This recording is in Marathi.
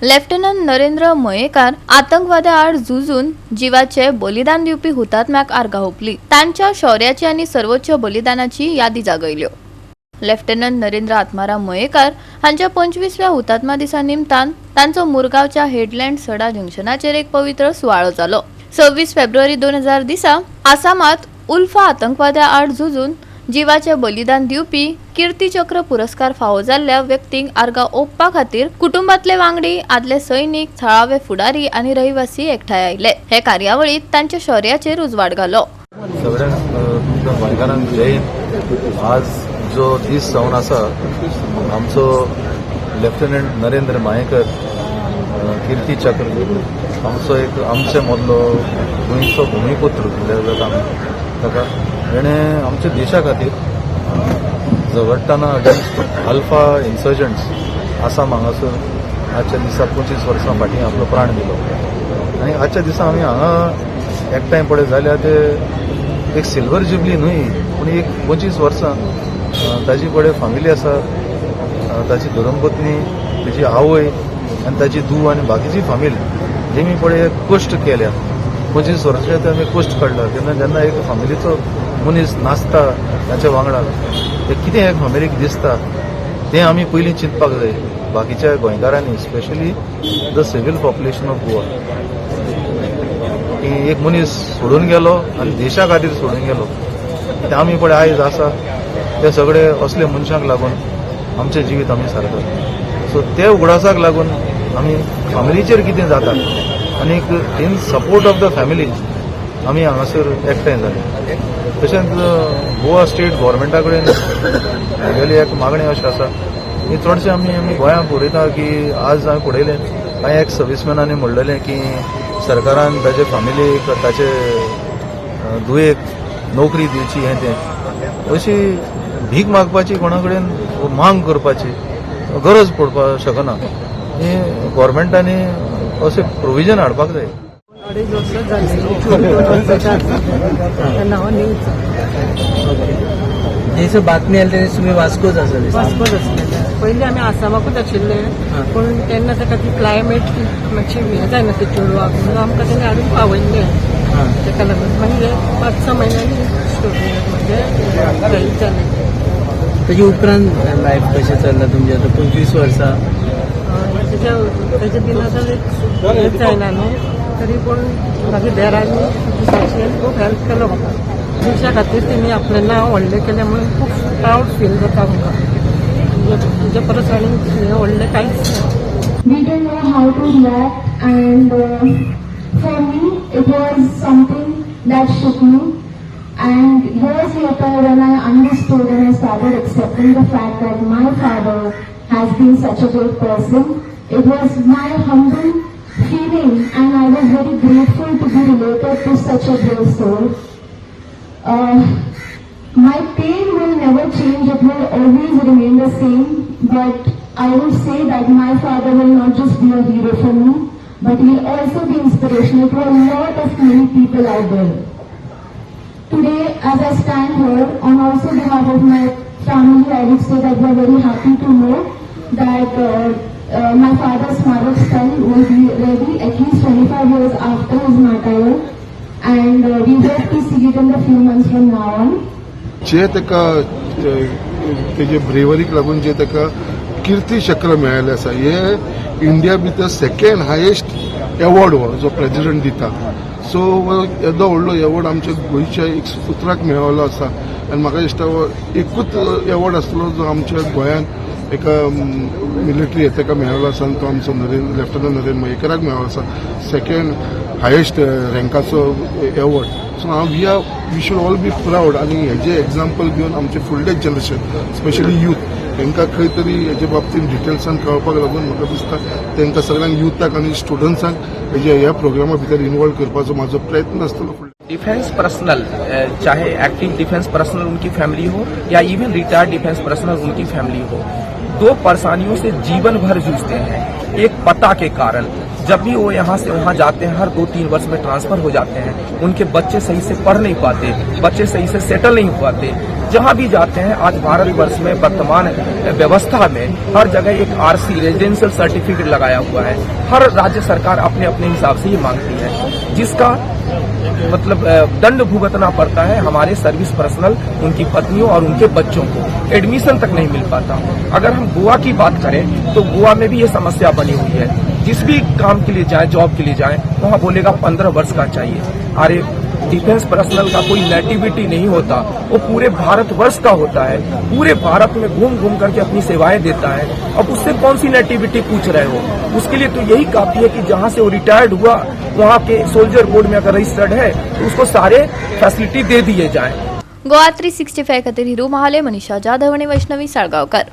लेफ्टनंट नरेंद्र मयेकार आतंकवाद्या आड झुजून जीवाचे बलिदान दिवपी हुतात्म्याक आर्गां ओंपली। तांच्या शौर्याची आनी सर्वोच्च बलिदानाची यादी जागयल्यो। लेफ्टनंट नरेंद्र आत्माराम मयेकार हांच्या 25व्या हुतात्मा दिसा निमतान तांचो मुरगांवच्या हेडलँड सडा जंक्शनाचेर एक पवित्र सुवाळो जालो। 26 फेब्रुवारी 2000 दिसा आसामात उल्फा आतंकवाद्या आड झुजून जीवाचे बलिदान दिवपी कीर्ती चक्र पुरस्कार फावो जाल्ल्या व्यक्तींक आर्गां ओंपपा खातीर कुटुंबातले वांगडी, आदले सैनिक, थळावे फुडारी आनी रहिवासी एकठांय आयले। हे कार्यावळीत तांच्या शौर्याचेर उजवाड घालो। सगळ्यांक गोंयकारांक जय हिंद। आज जो दीस जावन आसा आमचो लेफ्टनंट नरेंद्र मयेकर कीर्ती चक्र आमचो एक आमचे मदलो गोंयचो भुमिपुत्र म्हणल्यार आमी ताका ताणें आमच्या देशा खातीर झगडटाना अगेन्स्ट अल्फा इन्सर्जंट्स आसाम हांगासर आजच्या दिसा 25 वर्सां फाटीं आपलो प्राण दिलो। आनी आजच्या दिसा आमी हांगा एकठांय पळय जाल्यार ते एक सिल्वर जुबली न्हय पूण एक 25 वर्सां ताजी पळय फॅमिली आसा, ताची धर्मपत्नी, ताची आवय आनी ताची धूव आनी बाकीची फॅमिली जेमी पळय कश्ट केल्या 25 वर्सांचे आमी कश्ट काडला। तेन्ना जेन्ना एक फॅमिलीचो मनीस नाचता ताच्या वांगडा ते कितें एक फॅमिलीक दिसता तें आमी पयलीं चिंतपाक जाय बाकीच्या गोंयकारांनी, specially the civil population of Goa. की एक मनीस सोडून गेलो आनी देशा खातीर सोडून गेलो ते आमी पळय आयज आसा ते सगळे असले मनशांक लागून आमचें जिवीत आमी सारतात। सो ते उगडासाक लागून आमी फॅमिलीचेर कितें जाता आनीक in support of the family आमी हांगासर एकठांय जाले। तशेंच गोवा स्टेट गव्हर्मेंटा कडेन गेली एक मागणी अशी आसा की चडशे आमी गोंयांत पळयता की आज हांवें पळयलें कांय एक सर्वीसमॅनांनी म्हणलेलें की सरकारान ताचे फॅमिलीक ताचे धुवेक नोकरी दिवची हें तें अशी भीक मागपाची कोणा कडेन मांग करपाची गरज पडपाक शकना। ही गव्हर्मेंटांनी अशें प्रोविजन हाडपाक जाय। जैसे बातमी आली तेन्ना तुम्ही वास्कोच आसले? वास्कोच आसले। पयलीं आमी आसामाकूच आशिल्ले पूण तेन्ना ताका ती क्लायमेट मातशी हें जायना ते चेडवाक म्हणून आमकां तेणी हाडून पावयल्ले। ताका लागून मागीर 5-6 म्हयन्यांनी म्हणजे जालें। ताजे उपरांत लायफ कशें चल्लां तुमचें? आतां 25 वर्सां तेजे दिना हेंच जायना न्हू तरी पूण मागीर देरांनी सायशीन खूब हेल्प केलो म्हाका। देशा खातीर तेणी आपलें नांव व्हडलें केलें म्हणून खूब प्रावड फील जाता म्हाका। तुजे परस आनी हें व्हडलें कांयच ना। We didn't know how to react and for me it was something that shook me, and years later when I understood and I started accepting the fact that my father has been such a great person, it was my humble feeling and I was very grateful to be related to such a brave soul. My pain will never change, it will always remain the same, but I would say that my father will not just be a hero for me, but he will also be inspirational to a lot of many people out there. Today, as I stand here, on also behalf of my family, I would say that we are very happy to know that my father's Smarak Sthal will be ready at least 25 years after his martyrdom, and we hope to see it in the few months from now on. जे ताका तेजे ब्रेवरीक लागून जे ताका कीर्ती चक्र मेळ्ळें आसा हे इंडिया भितर सेकंड हायेस्ट एवॉर्ड हो जो प्रेसिडेंट दिता। सो येदो व्हडलो एवॉर्ड आमच्या गोंयच्या एक पुत्राक मेळ्ळो आसा आनी म्हाका दिसता एकूच एवॉर्ड आसलो जो आमच्या गोंयांत एका मिलिटरी ताका मेळ्ळो आसा आनी तो आमचो लेफ्टनंट नरेंद्र मयेकाराक मेळ्ळो आसा सेकंड हायेस्ट रँकाचो award. So we should all be proud आनी हेजे एक्झाम्पल घेवन आमचे फुडले जनरेशन स्पेशली यूथ तांकां खंय तरी हेजे बाबतींत डिटेल्सान कळपाक लागून म्हाका दिसता तांकां सगळ्यांक युथाक आनी स्टुडंट्सांक ह्या प्रोग्रामा भितर इन्वॉल्व करपाचो म्हाजो प्रयत्न आसतलो। डिफेंस पर्सनल, चाहे एक्टिव डिफेंस पर्सनल उनकी फैमिली हो या इवन रिटायर्ड डिफेंस पर्सनल उनकी फैमिली हो, दो परेशानियों से जीवन भर जूझते हैं। एक पता के कारण, जब भी वो यहाँ से वहाँ जाते हैं हर 2-3 वर्ष में ट्रांसफर हो जाते हैं, उनके बच्चे सही से पढ़ नहीं पाते, बच्चे सही से सेटल नहीं हो पाते, जहां भी जाते हैं आज भारतवर्ष में वर्तमान व्यवस्था में हर जगह एक आरसी रेजिडेंशियल सर्टिफिकेट लगाया हुआ है। हर राज्य सरकार अपने अपने हिसाब से ये मांगती है, जिसका मतलब दंड भुगतना पड़ता है हमारे सर्विस पर्सनल, उनकी पत्नियों और उनके बच्चों को। एडमिशन तक नहीं मिल पाता। अगर हम गोवा की बात करें तो गोवा में भी ये समस्या बनी हुई है। जिस भी काम के लिए जाए, जॉब के लिए जाए, वहाँ बोलेगा 15 वर्ष का चाहिए। अरे डिफेंस पर्सनल का कोई नेटिविटी नहीं होता, वो पूरे भारतवर्ष का होता है, पूरे भारत में घूम घूम करके अपनी सेवाएं देता है। अब उससे कौन सी नेटिविटी पूछ रहे हो? उसके लिए तो यही काफी है कि जहां से वो रिटायर्ड हुआ वहां के सोल्जर बोर्ड में अगर रजिस्टर्ड है तो उसको सारे फैसिलिटी दे दिए जाएं। गोवा 365 खातीर हिरू महाले, मनीषा जाधव आणि वैष्णवी साळगावकर।